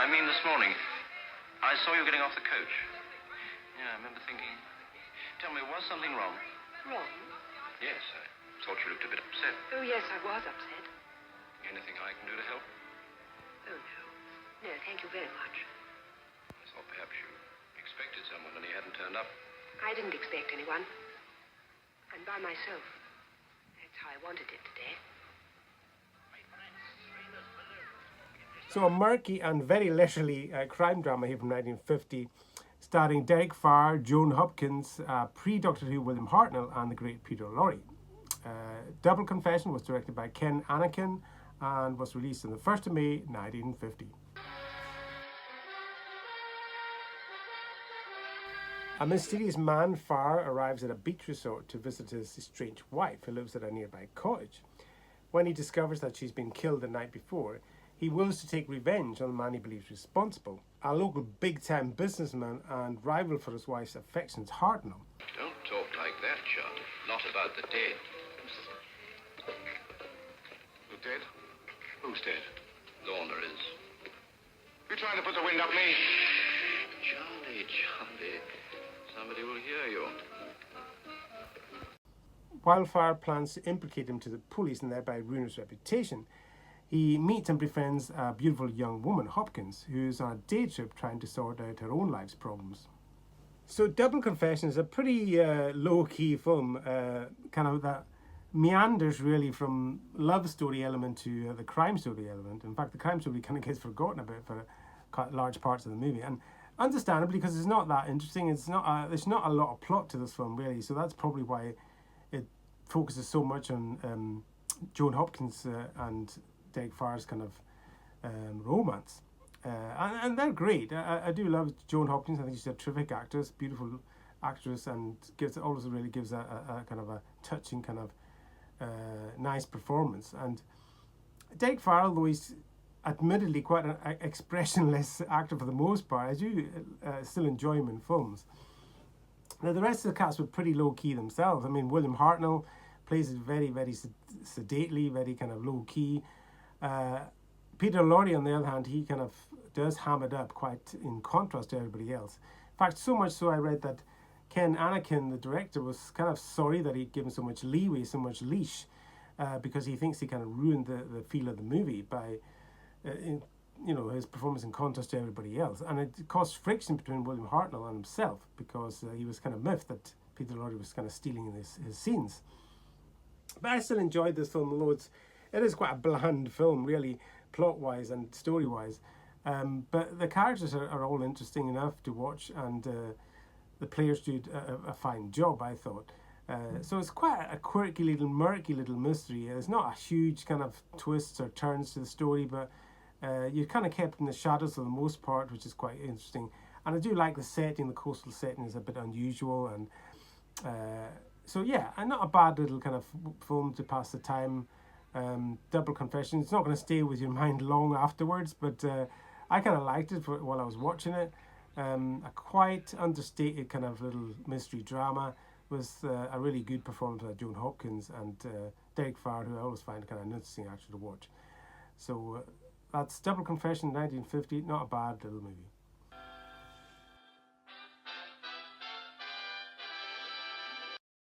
I mean, this morning, I saw you getting off the coach. Yeah, I remember thinking, tell me, was something wrong? Wrong? Yes, I thought you looked a bit upset. Oh, yes, I was upset. Anything I can do to help? Oh, no. No, thank you very much. I thought perhaps you expected someone and he hadn't turned up. I didn't expect anyone. I'm by myself. That's how I wanted it today. So a murky and very leisurely crime drama here from 1950, starring Derek Farr, Joan Hopkins, pre-Doctor Who William Hartnell, and the great Peter Lorre. Double Confession was directed by Anakin and was released on the 1st of May 1950. A mysterious man, Farr, arrives at a beach resort to visit his estranged wife, who lives at a nearby cottage. When he discovers that she's been killed the night before, he wills to take revenge on the man he believes responsible, a local big-time businessman and rival for his wife's affections, Hartnell. Don't talk like that, Charlie. Not about the dead. The dead? Who's dead? Lorne is. You trying to put the wind up me? Charlie. Somebody will hear you. While Farr plans to implicate him to the police and thereby ruin his reputation, he meets and befriends a beautiful young woman, Hopkins, who's on a day trip trying to sort out her own life's problems. So Double Confession is a pretty low-key film, kind of that meanders really from love story element to the crime story element. In fact, the crime story kind of gets forgotten about for large parts of the movie, and understandably, because it's not that interesting. There's not a lot of plot to this film really, so that's probably why it focuses so much on Joan Hopkins and Derek Farr's kind of romance, and they're great. I do love Joan Hopkins. I think she's a terrific actress, beautiful actress, and always really gives a kind of a touching kind of nice performance. And Derek Farr, although he's admittedly quite an expressionless actor for the most part, I do still enjoy him in films. Now the rest of the cast were pretty low key themselves. I mean, William Hartnell plays it very, very sedately, very kind of low key. Peter Lorre, on the other hand, he kind of does ham it up quite in contrast to everybody else. In fact, so much so I read that Anakin, the director, was kind of sorry that he'd given so much leeway, so much leash, because he thinks he kind of ruined the feel of the movie by his performance in contrast to everybody else. And it caused friction between William Hartnell and himself, because he was kind of miffed that Peter Lorre was kind of stealing his scenes. But I still enjoyed this film, although it is quite a bland film, really, plot-wise and story-wise. But the characters are all interesting enough to watch, and the players do a fine job, I thought. So it's quite a quirky little, murky little mystery. It's not a huge kind of twists or turns to the story, but you're kind of kept in the shadows for the most part, which is quite interesting. And I do like the setting. The coastal setting is a bit unusual, and so yeah, and not a bad little kind of film to pass the time. Double Confession. It's not going to stay with your mind long afterwards, but I kind of liked it while I was watching it. A quite understated kind of little mystery drama with a really good performance by Joan Hopkins and Derek Farr, who I always find kind of an interesting actor to watch. So that's Double Confession, 1950. Not a bad little movie.